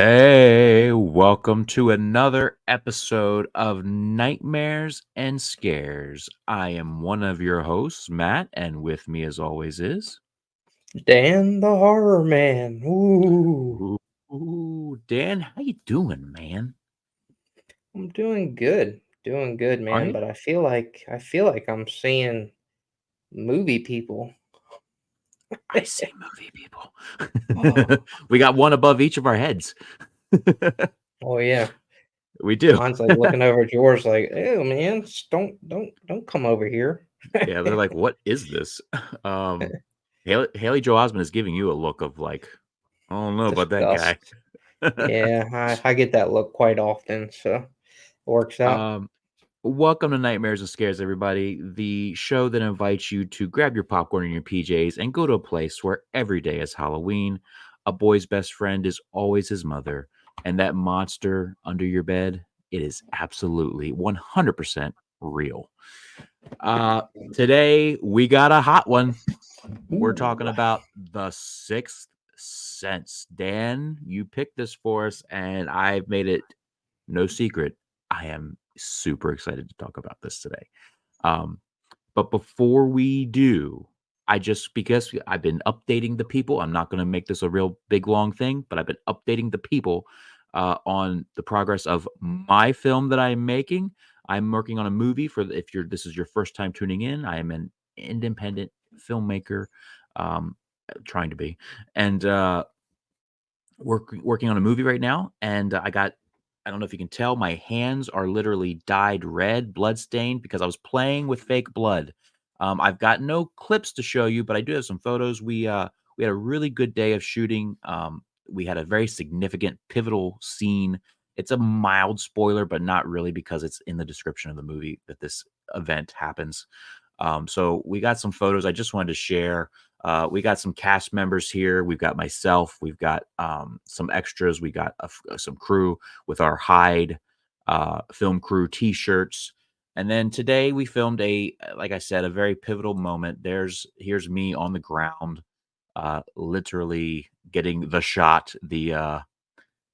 Hey, welcome to another episode of Nightmares and Scares. I am one of your hosts, Matt, and with me as always is Dan the Horror Man. Ooh, Ooh, Dan. How you doing, man? I'm doing good, Are man. you? But I feel like I'm seeing movie people. I see movie Oh, people. We got one above each of our heads. oh yeah. We do. Mine's like looking over at yours, like, "Oh man, don't come over here." Yeah, they're like, "What is this?" Um, Haley Joel Osment is giving you a look of like, "I don't know about that guy." Disgust. Yeah, I get that look quite often, so it works out. um, Welcome to Nightmares and Scares, everybody. The show that invites you to grab your popcorn and your PJs and go to a place where every day is Halloween. A boy's best friend is always his mother, and that monster under your bed, it is absolutely 100% real. Uh, Today we got a hot one. We're talking Ooh. about The Sixth Sense. Dan, you picked this for us, and I've made it no secret. I am super excited to talk about this today. Um, but before we do, because I've been updating the people, I'm not going to make this a real big long thing, but I've been updating the people on the progress of my film that I'm making. I'm working on a movie for if this is your first time tuning in. I am an independent filmmaker, um, trying to be, and working on a movie right now. And I don't know if you can tell, my hands are literally dyed red, blood stained, because I was playing with fake blood. I've got no clips to show you, but I do have some photos. We had a really good day of shooting. We had a very significant, pivotal scene. It's a mild spoiler, but not really, because it's in the description of the movie that this event happens. So we got some photos I just wanted to share. We got some cast members here. We've got myself. We've got some extras. We got some crew with our HYDE film crew T-shirts. And then today we filmed like I said, a very pivotal moment. Here's me on the ground, literally getting the shot, the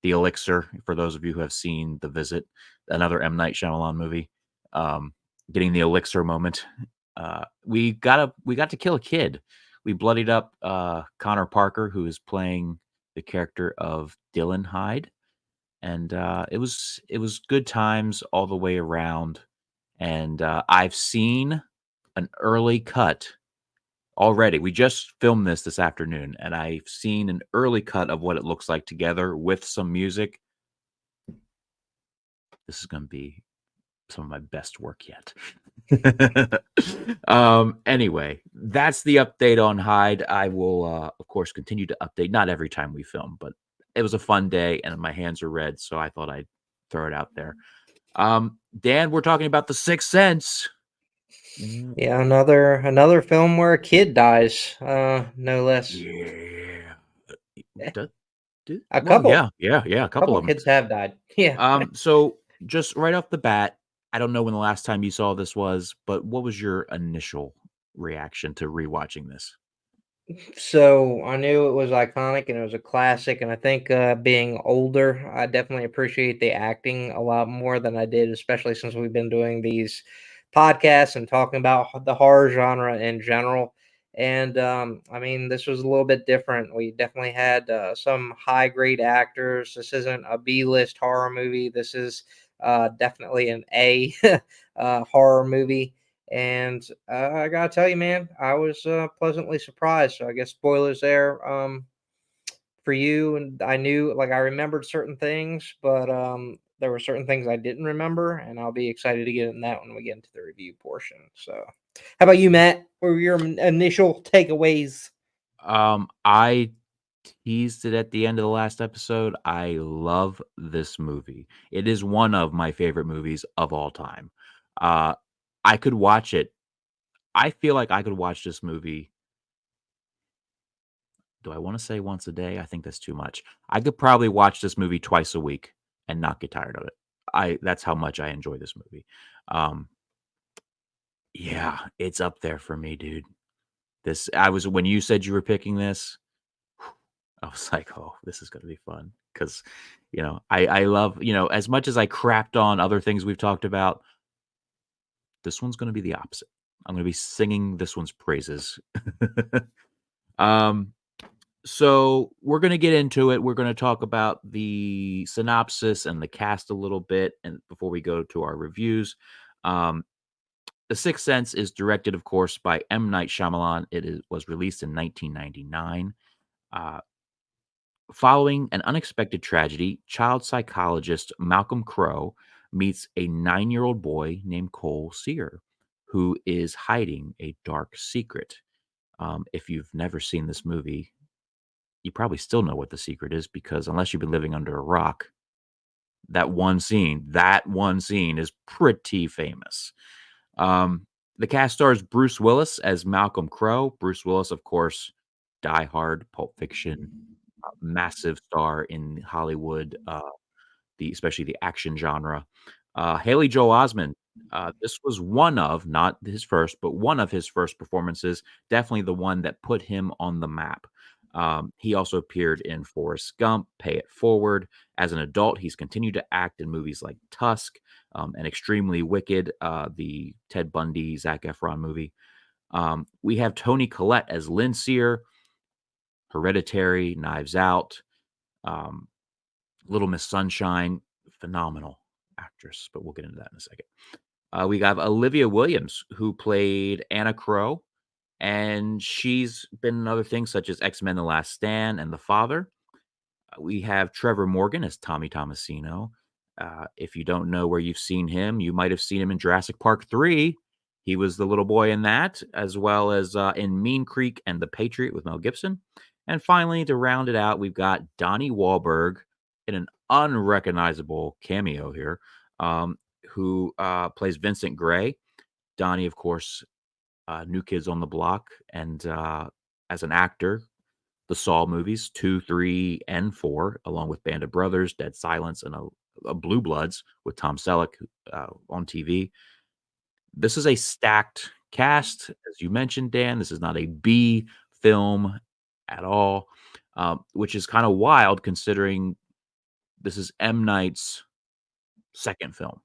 elixir. For those of you who have seen The Visit, another M. Night Shyamalan movie, um, getting the elixir moment. We got to kill a kid. We bloodied up Connor Parker, who is playing the character of Dylan Hyde, and it was good times all the way around. And I've seen an early cut already. We just filmed this afternoon, and I've seen an early cut of what it looks like together with some music. This is going to be some of my best work yet. Anyway, that's the update on HYDE. I will, of course, continue to update. Not every time we film, but it was a fun day, and my hands are red, so I thought I'd throw it out there. Dan, we're talking about The Sixth Sense. Yeah, another film where a kid dies, no less. Yeah. Eh, Does, A well, couple, yeah, a couple couple of them. kids have died. Yeah. So just right off the bat, I don't know when the last time you saw this was, but what was your initial reaction to rewatching this? So I knew it was iconic and it was a classic, and I think being older, I definitely appreciate the acting a lot more than I did, especially since we've been doing these podcasts and talking about the horror genre in general. And I mean, this was a little bit different. We definitely had some high grade actors. This isn't a B list horror movie. This is definitely an A horror movie. And I gotta tell you, man, I was pleasantly surprised. So I guess spoilers there for you. And I knew, like, I remembered certain things, but there were certain things I didn't remember, and I'll be excited to get in that when we get into the review portion. So, how about you, Matt? What were your initial takeaways? I teased it at the end of the last episode. I love this movie. It is one of my favorite movies of all time. Uh, I could watch it. I feel like I could watch this movie. Do I want to say once a day? I think that's too much. I could probably watch this movie twice a week and not get tired of it. That's how much I enjoy this movie. Um, yeah, it's up there for me, dude. This I was when you said you were picking this. I was like, "Oh, this is gonna be fun," 'cause, I love as much as I crapped on other things we've talked about, this one's gonna be the opposite. I'm gonna be singing this one's praises. Um, so we're gonna get into it. We're gonna talk about the synopsis and the cast a little bit, and before we go to our reviews. Um, The Sixth Sense is directed, of course, by M. Night Shyamalan. Was released in 1999. Uh, Following an unexpected tragedy, child psychologist Malcolm Crowe meets a 9-year-old boy named Cole Sear, who is hiding a dark secret. If you've never seen this movie, you probably still know what the secret is because unless you've been living under a rock, that one scene is pretty famous. Um, the cast stars Bruce Willis as Malcolm Crowe. Bruce Willis, of course, Die Hard, Pulp Fiction, massive star in Hollywood, especially the action genre. Haley Joel Osment. This was one of, not his first, but one of his first performances. Definitely the one that put him on the map. He also appeared in Forrest Gump, Pay It Forward. As an adult, he's continued to act in movies like Tusk and Extremely Wicked, the Ted Bundy, Zac Efron movie. We have Tony Collette as Lynn Sear, Hereditary, Knives Out, um, Little Miss Sunshine, phenomenal actress, but we'll get into that in a second. We have Olivia Williams, who played Anna Crow, and she's been in other things such as X-Men: The Last Stand and The Father. We have Trevor Morgan as Tommy Tomasino. If you don't know where you've seen him, you might have seen him in Jurassic Park 3. He was the little boy in that, as well as in Mean Creek and The Patriot with Mel Gibson. And finally, to round it out, we've got Donnie Wahlberg in an unrecognizable cameo here, um, who plays Vincent Gray. Donnie, of course, New Kids on the Block, and as an actor, the Saw movies 2, 3, and 4, along with Band of Brothers, Dead Silence, and a Blue Bloods with Tom Selleck on TV. This is a stacked cast, as you mentioned, Dan. This is not a B film at all, which is kind of wild considering this is M. Night's second film.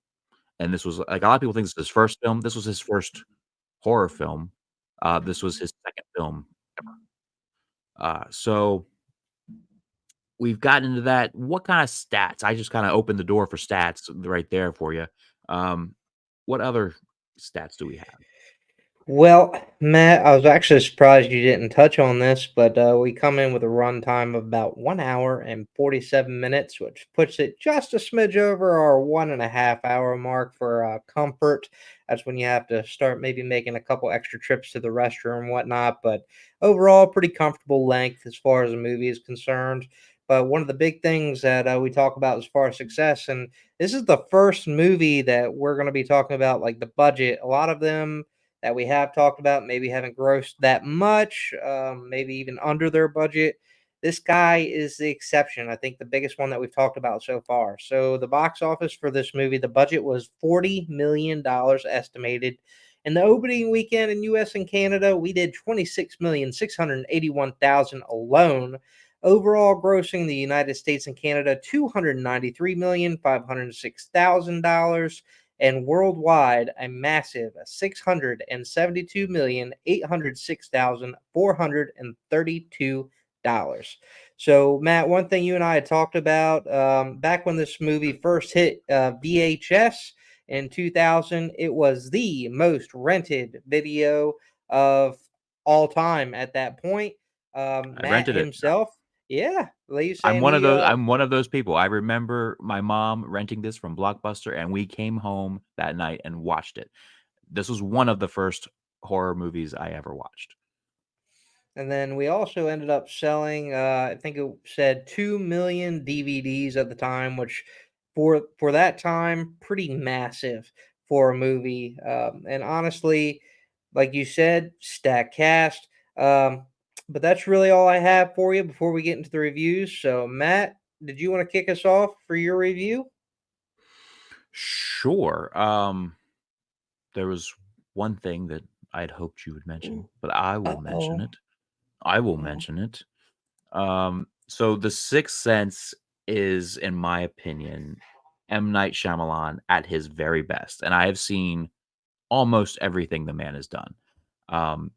And this was like a lot of people think this is his first film. This was his first horror film. This was his second film ever. So we've gotten into that. What kind of stats? I just kind of opened the door for stats right there for you. Um, what other stats do we have? Well, Matt, I was actually surprised you didn't touch on this, but we come in with a runtime of about 1 hour and 47 minutes, which puts it just a smidge over our 1.5 hour mark for comfort. That's when you have to start maybe making a couple extra trips to the restroom and whatnot. But overall, pretty comfortable length as far as the movie is concerned. But one of the big things that we talk about as far as success, and this is the first movie that we're going to be talking about, like the budget. A lot of them that we have talked about maybe haven't grossed that much, maybe even under their budget. This guy is the exception. I think the biggest one that we've talked about so far. So the box office for this movie, the budget was $40 million estimated. In the opening weekend in US and Canada, we did 26,681,000 alone. Overall grossing the United States and Canada $293,506,000, and worldwide a massive 672,806,432 dollars. So, Matt, one thing you and I had talked about back when this movie first hit VHS in 2000, it was the most rented video of all time at that point. I Matt rented it. himself, yeah, Lee saying he I'm one of those people. I remember my mom renting this from Blockbuster, and we came home that night and watched it. This was one of the first horror movies I ever watched. and then we also ended up selling, I think it said 2 million DVDs at the time, which for that time, pretty massive for a movie. And honestly, like you said, stack cast. Um, but that's really all I have for you before we get into the reviews. So, Matt, did you want to kick us off for your review? Sure. There was one thing that I'd hoped you would mention, but I will Uh mention oh. it. I will mention it. So The Sixth Sense is, in my opinion, M. Night Shyamalan at his very best, and I have seen almost everything the man has done. Um,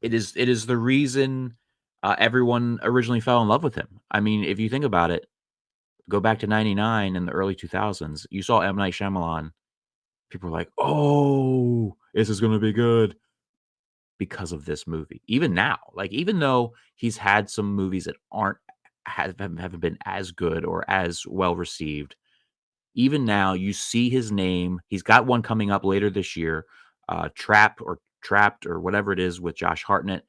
it is the reason, everyone originally fell in love with him. I mean, if you think about it, go back to '99 and the early 2000s, you saw M. Night Shyamalan, people were like, "Oh, this is gonna be good," because of this movie. Even now, like, even though he's had some movies that aren't haven't been as good or as well received, even now you see his name. He's got one coming up later this year, Trapped or whatever it is with Josh Hartnett.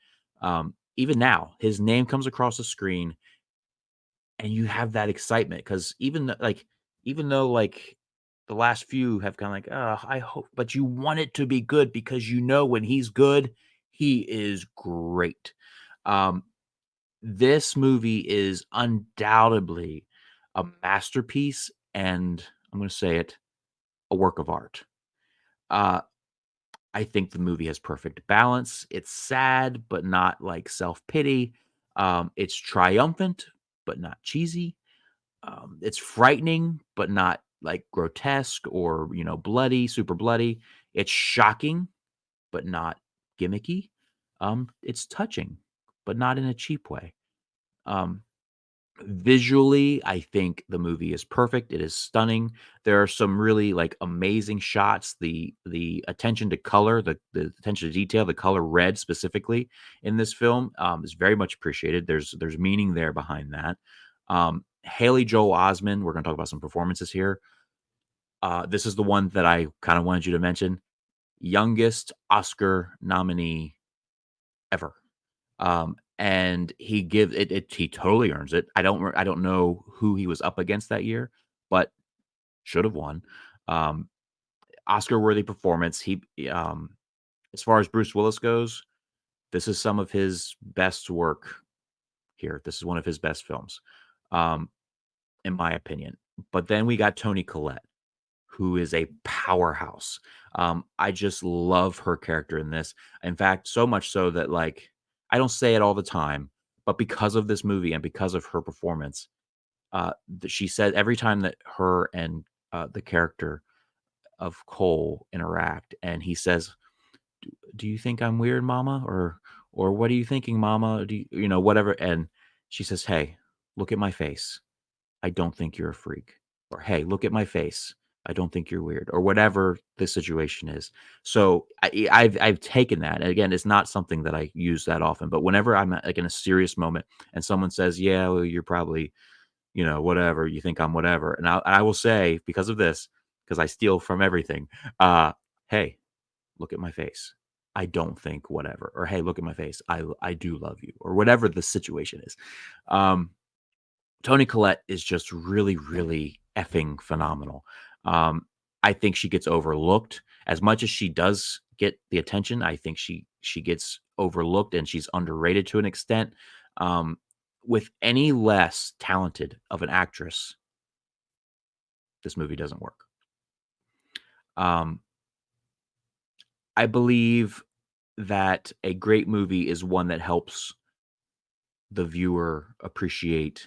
Even now, his name comes across the screen and you have that excitement because even though like the last few have kind of like, oh, I hope, but you want it to be good because you know when he's good, he is great. Um, this movie is undoubtedly a masterpiece, and I'm going to say it, a work of art. Uh, I think the movie has perfect balance. It's sad, but not like self pity. It's triumphant, but not cheesy. It's frightening, but not like grotesque or, bloody, super bloody. It's shocking, but not gimmicky. It's touching, but not in a cheap way. Um, Visually, I think the movie is perfect. It is stunning. There are some really like amazing shots. The attention to color, the attention to detail, the color red specifically in this film is very much appreciated. There's meaning there behind that. Haley Joel Osment. We're going to talk about some performances here. This is the one that I kind of wanted you to mention. Youngest Oscar nominee ever. And he give it he totally earns it. I don't know who he was up against that year, but should have won. Um, Oscar-worthy performance. As far as Bruce Willis goes, this is some of his best work here. This is one of his best films, um, in my opinion. But then we got Toni Collette, who is a powerhouse. I just love her character in this. In fact, so much so that like I don't say it all the time, but because of this movie and because of her performance, she said every time that her and the character of Cole interact, and he says, "Do you think I'm weird, Mama?" or "What are you thinking, Mama?" Whatever, and she says, "Hey, look at my face. I don't think you're a freak." Or, "Hey, look at my face. I don't think you're weird," or whatever the situation is. So I've taken that. And again, it's not something that I use that often, but whenever I'm like in a serious moment and someone says, "Yeah, well, you're probably, whatever, you think I'm whatever." And I will say, because of this, because I steal from everything, uh, "Hey, look at my face. I don't think whatever." Or, "Hey, look at my face. I do love you," or whatever the situation is. Um, Toni Collette is just really, really effing phenomenal. Um, I think she gets overlooked as much as she does get the attention. I think she gets overlooked and she's underrated to an extent. Um, with any less talented of an actress, this movie doesn't work. Um, I believe that a great movie is one that helps the viewer appreciate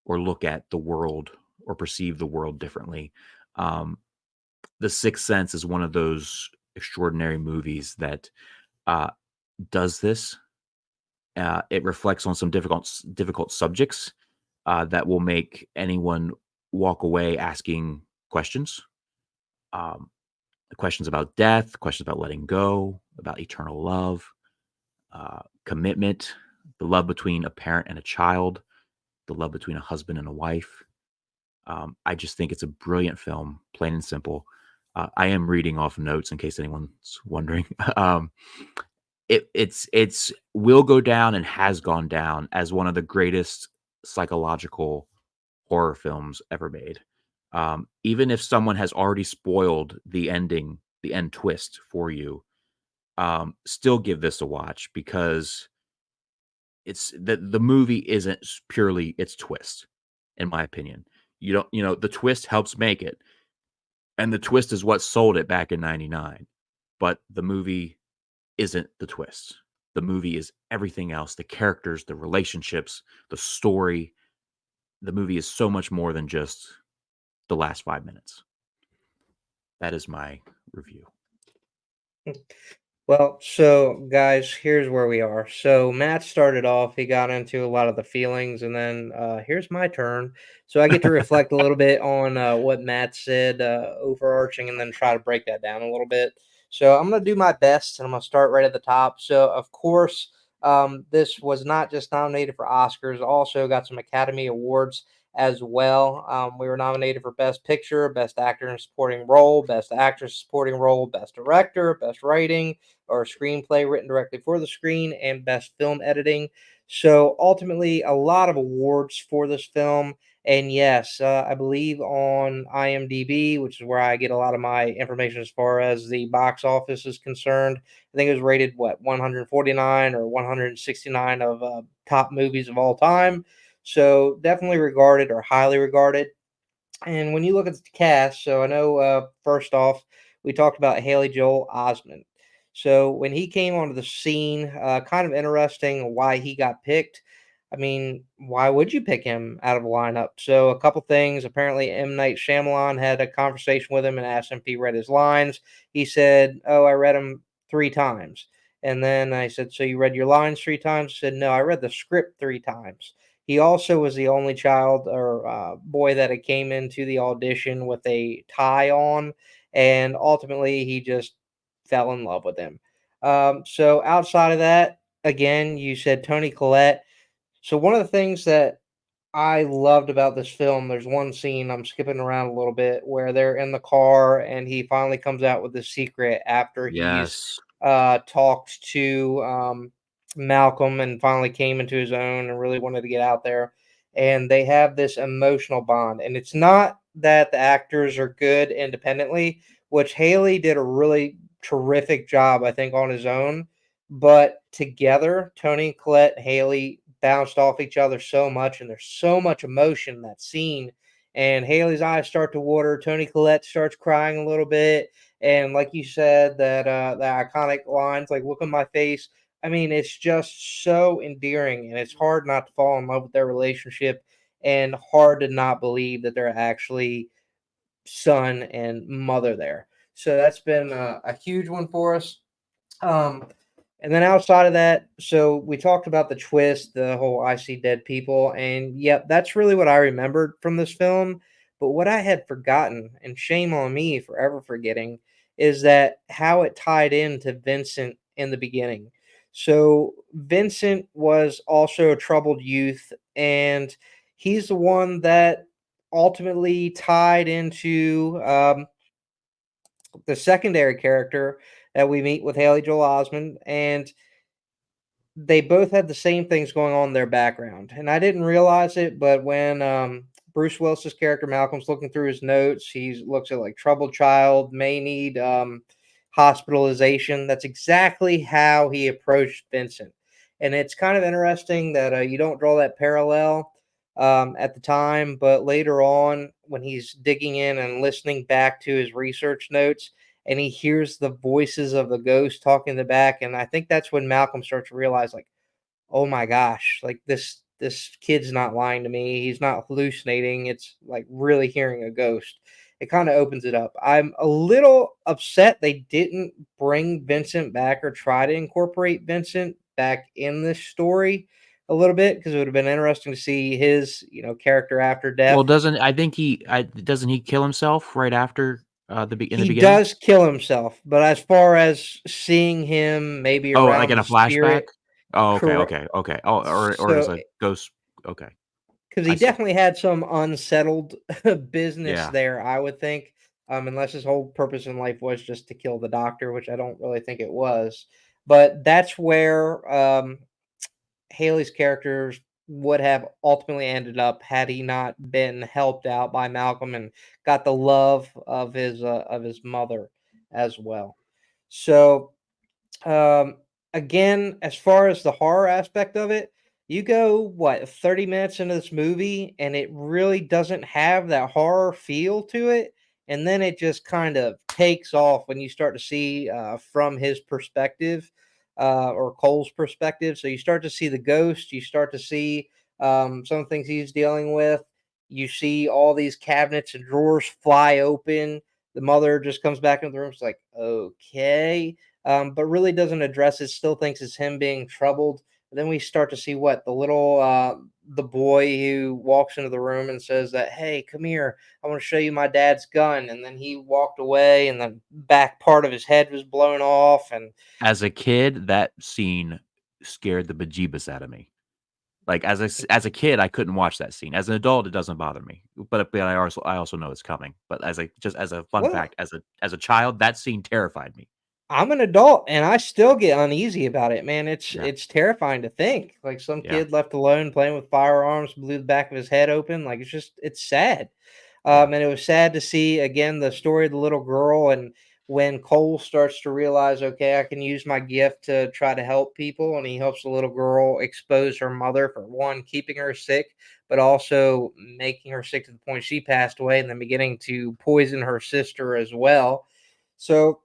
or look at the world or perceive the world differently. Um, The Sixth Sense is one of those extraordinary movies that uh, does this. It reflects on some difficult subjects that will make anyone walk away asking questions. Um, Questions about death, questions about letting go, about eternal love, commitment, the love between a parent and a child, the love between a husband and a wife. I just think it's a brilliant film, plain and simple. I am reading off notes in case anyone's wondering. um, it's will go down and has gone down as one of the greatest psychological horror films ever made. Even if someone has already spoiled the ending, the end twist for you, still give this a watch because the movie isn't purely its twist, in my opinion. You don't, the twist helps make it, and the twist is what sold it back in '99, but the movie isn't the twist. The movie is everything else, the characters, the relationships, the story. The movie is so much more than just the last 5 minutes. That is my review. Well, so guys, here's where we are. So Matt started off, he got into a lot of the feelings, and then here's my turn. So I get to reflect a little bit on what Matt said, overarching, and then try to break that down a little bit. So I'm going to do my best, and I'm going to start right at the top. So, of course, this was not just nominated for Oscars, also got some Academy Awards as well. We were nominated for Best Picture, Best Actor in a Supporting Role, Best Actress Supporting Role, Best Director, Best Writing, or screenplay written directly for the screen, and best film editing. So ultimately, a lot of awards for this film. And yes, I believe on IMDb, which is where I get a lot of my information as far as the box office is concerned. I think it was rated what 149 or 169 of top movies of all time. So definitely regarded or highly regarded. And when you look at the cast, so I know first off, we talked about Haley Joel Osment. So when he came onto the scene, kind of interesting why he got picked. I mean, why would you pick him out of a lineup? So a couple things. Apparently, M. Night Shyamalan had a conversation with him and asked him if he read his lines. He said, "Oh, I read them 3 times." And then I said, "So you read your lines 3 times?" He said, "No, I read the script 3 times." He also was the only child or boy that had came into the audition with a tie on, and ultimately he just fell in love with him. So outside of that, again, you said Tony Collette. So one of the things that I loved about this film, there's one scene, I'm skipping around a little bit, where they're in the car and he finally comes out with the secret after he's Yes. talked to Malcolm and finally came into his own and really wanted to get out there. And they have this emotional bond. And it's not that the actors are good independently, which Haley did a really terrific job, I think, on his own. But together, Tony, Collette, Haley bounced off each other so much, and there's so much emotion in that scene. And Haley's eyes start to water. Tony Collette starts crying a little bit, and like you said, that the iconic lines like "Look at my face." I mean, it's just so endearing, and it's hard not to fall in love with their relationship, and hard to not believe that they're actually son and mother there. So that's been a huge one for us. Um, and then outside of that, so we talked about the twist, the whole I see dead people, and yep, that's really what I remembered from this film. But what I had forgotten, and shame on me for ever forgetting, is that how it tied into Vincent in the beginning. So Vincent was also a troubled youth, and he's the one that ultimately tied into the secondary character that we meet with Haley Joel Osment, and they both had the same things going on in their background. And I didn't realize it, but when Bruce Willis's character Malcolm's looking through his notes, he looks at like troubled child, may need hospitalization. That's exactly how he approached Vincent. And it's kind of interesting that you don't draw that parallel at the time, but later on, when he's digging in and listening back to his research notes, and he hears the voices of the ghost talking in the back, and I think that's when Malcolm starts to realize, like, oh my gosh, like this kid's not lying to me. He's not hallucinating. It's like really hearing a ghost. It kind of opens it up. I'm a little upset they didn't bring Vincent back or try to incorporate Vincent back in this story a little bit, because it would have been interesting to see his, character after Well, death. doesn't he kill himself right after in the He beginning? does kill himself, but as far as seeing him maybe Oh, like around in the a flashback? spirit, Oh, okay, correct. okay, okay. Oh, or as So, a ghost. Okay, because I he see. definitely had some unsettled business Yeah. there, I would think, unless his whole purpose in life was just to kill the doctor, which I don't really think it was. But that's where Haley's characters would have ultimately ended up had he not been helped out by Malcolm and got the love of his mother as well. So um, again, as far as the horror aspect of it, you go what 30 minutes into this movie and it really doesn't have that horror feel to it, and then it just kind of takes off when you start to see from his perspective. or Cole's perspective. So you start to see the ghost. You start to see some of the things he's dealing with. You see all these cabinets and drawers fly open. The mother just comes back into the room. It's like, okay, but really doesn't address it. Still thinks it's him being troubled. And then we start to see what the boy who walks into the room and says that, "Hey, come here. I want to show you my dad's gun." And then he walked away, and the back part of his head was blown off. And As a kid, that scene scared the bejeebus out of me. Like, as a kid, I couldn't watch that scene. As an adult, it doesn't bother me, but I also know it's coming. But as a fun well, fact, as a child, that scene terrified me. I'm an adult and I still get uneasy about it, man. It's Yeah, it's terrifying to think. Like some yeah, kid left alone playing with firearms blew the back of his head open. Like it's sad. yeah. And it was sad to see again the story of the little girl and when Cole starts to realize, okay, I can use my gift to try to help people, and he helps the little girl expose her mother for one, keeping her sick, but also making her sick to the point she passed away, and then beginning to poison her sister as well. So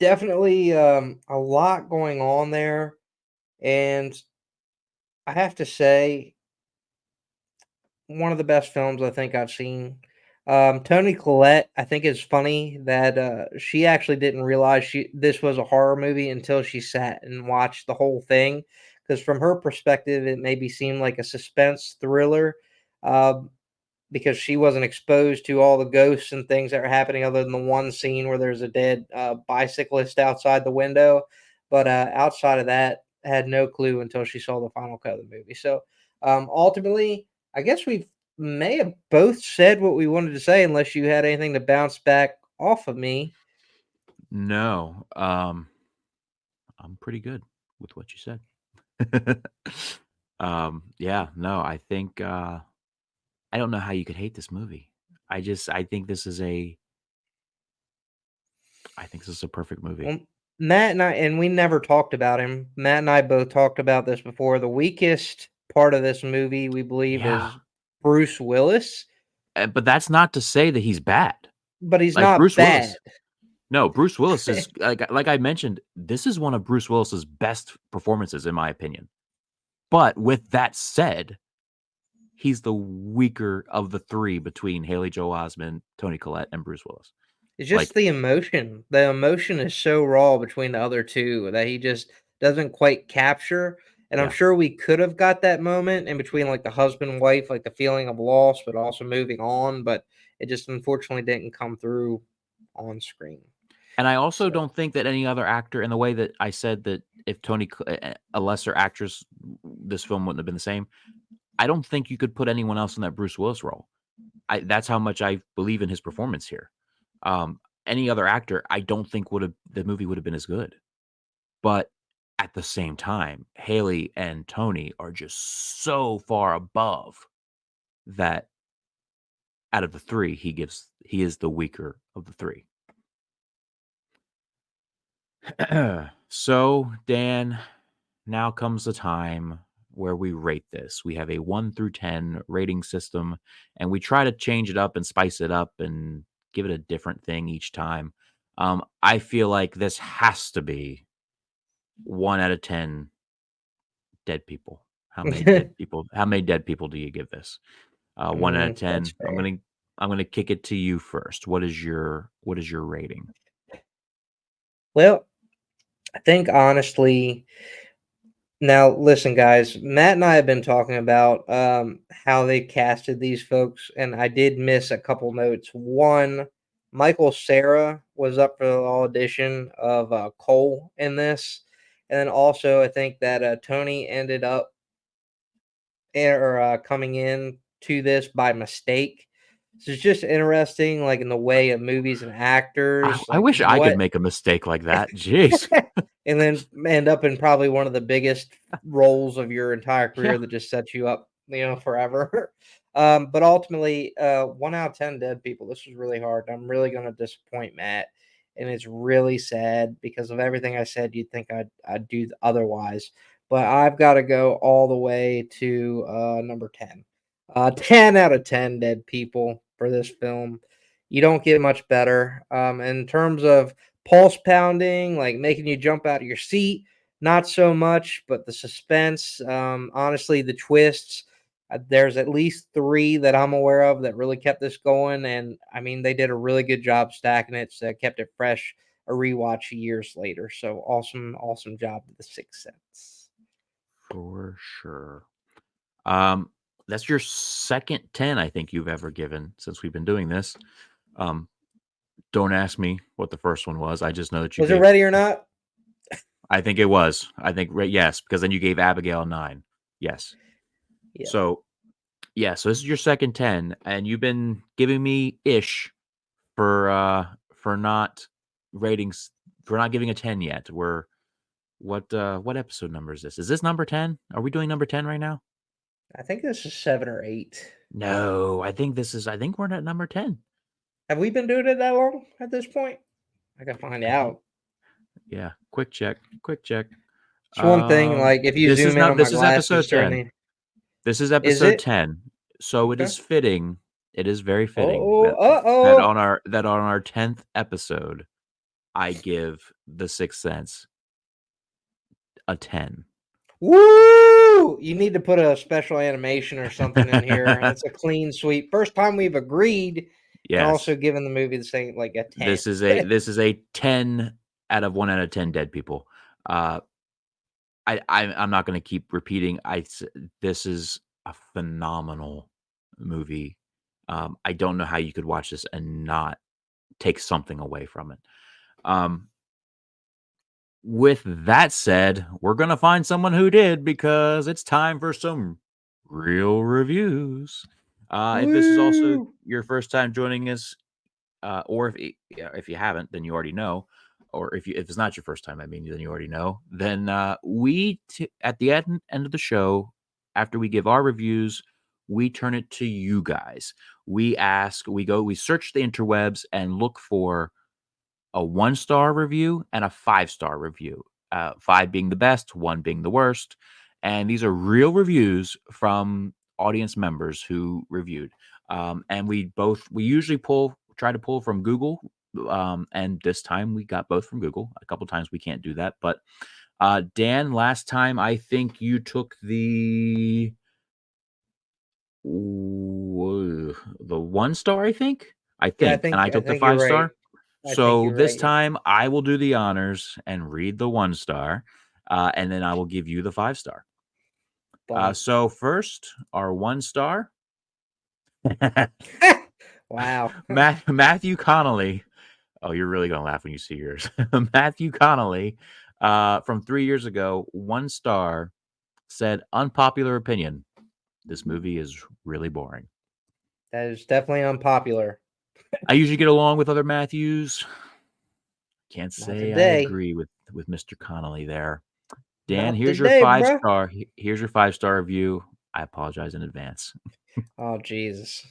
definitely a lot going on there, and I have to say one of the best films I think I've seen. Tony Collette, I think it's funny that she actually didn't realize this was a horror movie until she sat and watched the whole thing. Because from her perspective, it maybe seemed like a suspense thriller. Um, because she wasn't exposed to all the ghosts and things that are happening other than the one scene where there's a dead bicyclist outside the window. But outside of that, had no clue until she saw the final cut of the movie. So ultimately, I guess we may have both said what we wanted to say, unless you had anything to bounce back off of me. No, I'm pretty good with what you said. Yeah, no, I think I don't know how you could hate this movie. I think this is a perfect movie. Well, Matt and I, and we never talked about him. Matt and I both talked about this before. The weakest part of this movie, we believe, Yeah, is Bruce Willis, but that's not to say that he's bad. but he's Like not Bruce bad. Willis. No, Bruce Willis is like I mentioned, this is one of Bruce Willis's best performances in my opinion. But with that said, he's the weaker of the 3 between Haley Joel Osment, Tony Collette, and Bruce Willis. It's just Like, the emotion. The emotion is so raw between the other two that he just doesn't quite capture. And I'm yeah. sure we could have got that moment in between, like the husband and wife, like the feeling of loss, but also moving on. But it just unfortunately didn't come through on screen. And I also So don't think that any other actor in the way that I said that if a lesser actress, this film wouldn't have been the same. I don't think you could put anyone else in that Bruce Willis role. That's how much I believe in his performance here. Um, any other actor, I don't think the movie would have been as good. But at the same time, Haley and Tony are just so far above that out of the 3, he is the weaker of the 3. So, Dan, now comes the time where we rate this. We have a 1 through 10 rating system, and we try to change it up and spice it up and give it a different thing each time. I feel like this has to be 1 out of 10 dead people. How many dead people do you give this? 1 out of that's 10. fair. I'm gonna kick it to you first. What is your rating? Well, I think honestly, now listen, guys. Matt and I have been talking about how they casted these folks, and I did miss a couple notes. One, Michael Sarah was up for the audition of Cole in this, and then also I think that Tony ended up coming in to this by mistake. So it's just interesting, like in the way of movies and actors, I like wish I could what make a mistake like that. Jeez. and then end up in probably one of the biggest roles of your entire Yeah. career that just sets you up, forever. But ultimately, 1 out of 10 dead people. This was really hard. I'm really going to disappoint Matt, and it's really sad because of everything I said. You'd think I'd do otherwise, but I've got to go all the way to number 10. 10 out of 10 dead people for this film. You don't get much better. In terms of pulse pounding, like making you jump out of your seat. not so much, but the suspense, honestly, the twists. There's at least three that I'm aware of that really kept this going, and I mean they did a really good job stacking it, so kept it fresh. A rewatch years later, so awesome, awesome job with the Sixth Sense. For sure. Um, that's your second 10 I think you've ever given since we've been doing this. Um, don't ask me what the first one was. I just know that you Was it gave. Ready or Not? I think it was. I think yes, because then you gave Abigail 9. Yes. Yeah, So yeah, so this is your second 10, and you've been giving me ish for not ratings for not giving a 10 yet. We're what episode number is this? Is this number 10? Are we doing number 10 right now? I think this is 7 or 8. No, I think we're at number 10. Have we been doing it that long at this point? I can find I think out. yeah, quick check, quick check. It's one thing, like if you zoom in on my This is glasses episode during 10. the. This is Is episode it 10. So it okay? is fitting. It is very fitting Oh, that oh. that on our 10th episode I give The Sixth Sense a 10. Woo! You need to put a special animation or something in here. It's a clean sweep. First time we've agreed and also Yes. given the movie the same like a 10. This is a 10 out of 1 out of 10 dead people. Uh I'm not going to keep repeating. This is a phenomenal movie. I don't know how you could watch this and not take something away from it. Um, with that said, we're going to find someone who did because it's time for some real reviews. If this is also Woo! your first time joining us, or if you haven't, then you already know. Or if it's not your first time, I mean, then you already know. Then at the end of the show, after we give our reviews, we turn it to you guys. We search the interwebs and look for a 1-star review and a 5-star review. 5 being the best, 1 being the worst. And these are real reviews from audience members who reviewed. And we usually try to pull from Google. And this time we got both from Google. A couple times we can't do that. But Dan, last time I think you took the 1-star, I think. Yeah, And I I took the think you're right. 5-star. I think So you're this right. Yeah. time I will do the honors and read the 1-star, and then I will give you the 5-star. Fun. So first, our 1-star, Wow. Matthew Connolly. Oh, you're really gonna laugh when you see yours. Matthew Connolly, from 3 years ago, 1-star, said unpopular opinion. This movie is really boring. That is definitely unpopular. I usually get along with other Matthews. Can't Not say I today. agree with Mr. Connolly there. Dan, Not here's your today, five bruh. star. Here's your 5-star review. I apologize in advance. Oh, Jesus.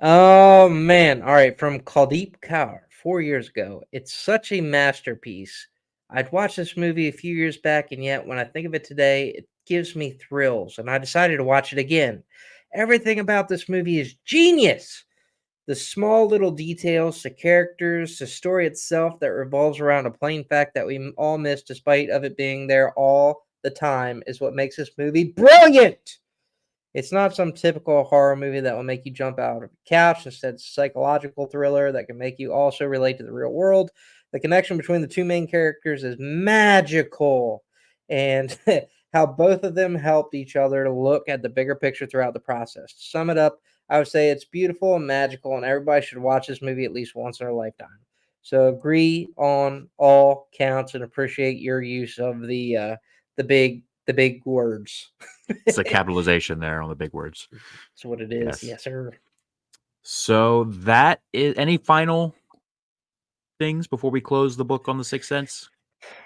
Oh, man. All right. From Kaldeep Kaur, 4 years ago. It's such a masterpiece. I'd watched this movie a few years back, and yet when I think of it today, it gives me thrills, and I decided to watch it again. Everything about this movie is genius. The small little details, the characters, the story itself that revolves around a plain fact that we all miss despite of it being there all the time is what makes this movie brilliant. It's not some typical horror movie that will make you jump out of the couch. Instead, it's a psychological thriller that can make you also relate to the real world. The connection between the two main characters is magical, and how both of them helped each other to look at the bigger picture throughout the process. To sum it up, I would say it's beautiful and magical, and everybody should watch this movie at least once in their lifetime. So agree on all counts and appreciate your use of the big words. It's a capitalization there on the big words. That's what it is. Yes. Yes, sir. So that is any final things before we close the book on the Sixth Sense?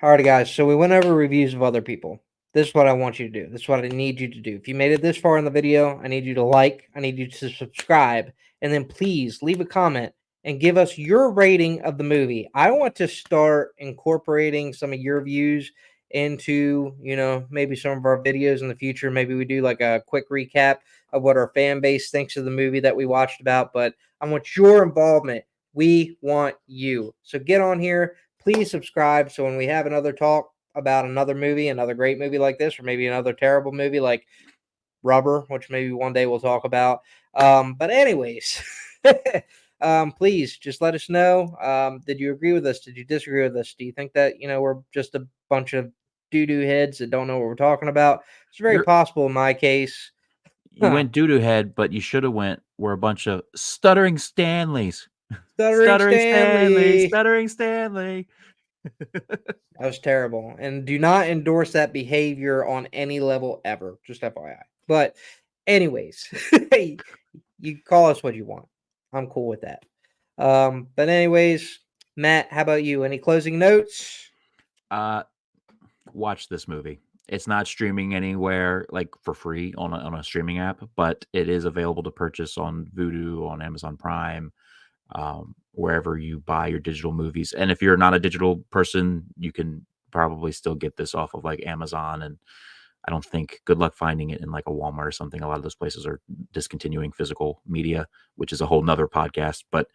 Alrighty, guys. So we went over reviews of other people. This is what I want you to do. This is what I need you to do. If you made it this far in the video, I need you to like, I need you to subscribe, and then please leave a comment and give us your rating of the movie. I want to start incorporating some of your views into, maybe some of our videos in the future. Maybe we do like a quick recap of what our fan base thinks of the movie that we watched about, but I want your involvement. We want you. So get on here. Please subscribe so when we have another talk, about another movie, another great movie like this, or maybe another terrible movie like Rubber, which maybe one day we'll talk about. But anyways, please just let us know. Did you agree with us? Did you disagree with us? Do you think that we're just a bunch of doo doo heads that don't know what we're talking about? It's very You're possible in my case. you went doo doo head, but you should have went. We're a bunch of stuttering Stanleys. Stuttering Stuttering Stanley, Stanley. stuttering Stanley. That was terrible, and do not endorse that behavior on any level ever. Just FYI. But anyways, you call us what you want. I'm cool with that. But anyways, Matt, how about you? Any closing notes? Uh, watch this movie. It's not streaming anywhere like for free on a streaming app, but it is available to purchase on Vudu, on Amazon Prime, wherever you buy your digital movies. And if you're not a digital person, you can probably still get this off of like Amazon. And I don't think good luck finding it in like a Walmart or something. A lot of those places are discontinuing physical media, which is a whole nother podcast. But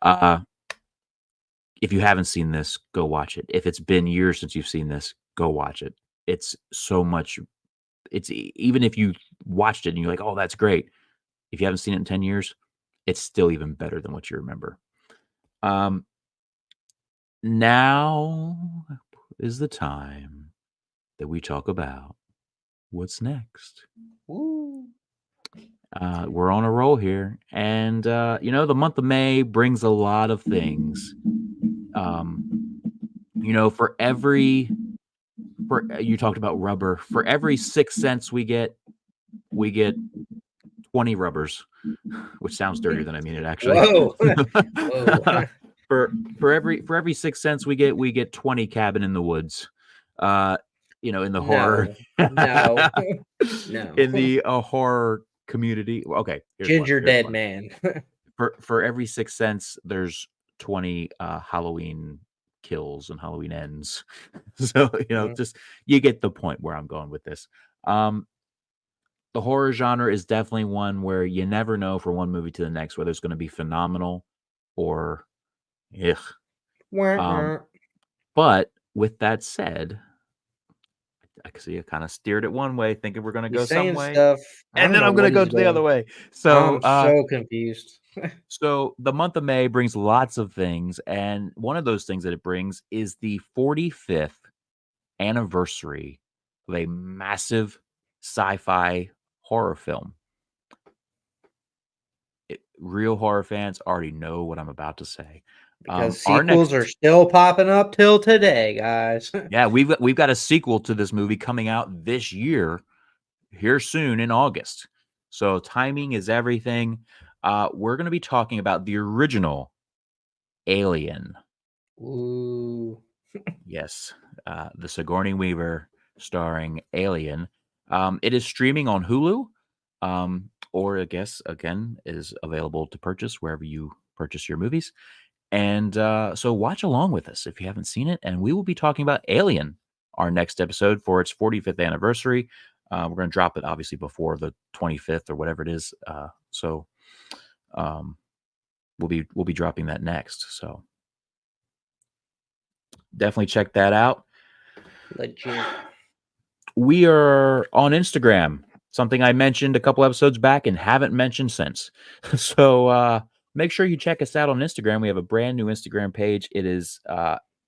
uh, if you haven't seen this, go watch it. If it's been years since you've seen this, go watch it. It's so much. Even if you watched it and you're like, oh, that's great. If you haven't seen it in 10 years, it's still even better than what you remember. Now is the time that we talk about what's next. Woo. We're on a roll here. And, the month of May brings a lot of things. For you talked about rubber, for every 6 cents we get 20 rubbers, which sounds dirtier than I mean it actually. Whoa. Whoa. For every 6 cents we get 20 cabin in the woods. In the horror No. No. No. in the horror community. Okay, here's one. Ginger Here's dead one. man. For every 6 cents, there's 20 Halloween kills and Halloween ends. So Mhm. just you get the point where I'm going with this. The horror genre is definitely one where you never know from one movie to the next whether it's going to be phenomenal or ugh. Wah, Um, wah. but with that said, I can see you kind of steered it one way, thinking we're going to He's go some saying way, stuff. I and don't then know I'm going to what go he's to the other doing. way. I'm so confused. So the month of May brings lots of things, and one of those things that it brings is the 45th anniversary of a massive sci-fi horror film. Real horror fans already know what I'm about to say. Because Our sequels are next, still popping up till today, guys. yeah, we've got a sequel to this movie coming out this year, here soon in August. So timing is everything. We're going to be talking about the original Alien. Ooh. Yes, the Sigourney Weaver starring Alien. It is streaming on Hulu, or I guess again is available to purchase wherever you purchase your movies. And so watch along with us if you haven't seen it. And we will be talking about Alien, our next episode for its 45th anniversary. We're going to drop it obviously before the 25th or whatever it is. So um, we'll be dropping that next. So definitely check that out. Legit. We are on Instagram, something I mentioned a couple episodes back and haven't mentioned since. So make sure you check us out on Instagram. We have a brand new Instagram page. It is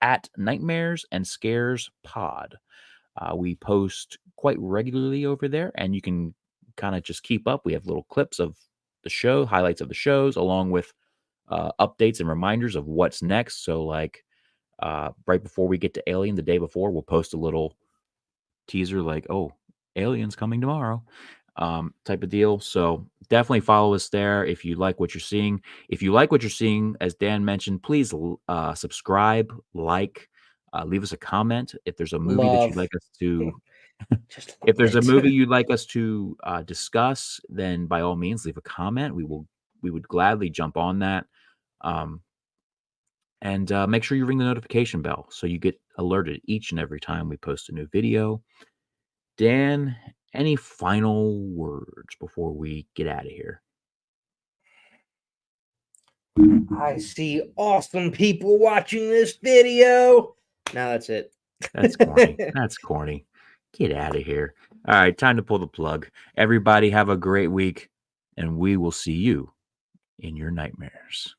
at Nightmares and Scares Pod. We post quite regularly over there, and you can kind of just keep up. We have little clips of the show, highlights of the shows, along with updates and reminders of what's next. So, like right before we get to Alien, the day before, we'll post a little teaser like, oh, Aliens coming tomorrow, type of deal. So definitely follow us there if you like what you're seeing. If you like what you're seeing, as Dan mentioned, please subscribe, leave us a comment. If there's a movie that you'd Love. like us to, Just if love there's a it. movie you'd like us to discuss, then by all means leave a comment. We would gladly jump on that. Um, and make sure you ring the notification bell so you get alerted each and every time we post a new video. Dan, any final words before we get out of here? I see awesome people watching this video. Now that's it. That's corny. That's corny. Get out of here. All right, time to pull the plug. Everybody have a great week, and we will see you in your nightmares.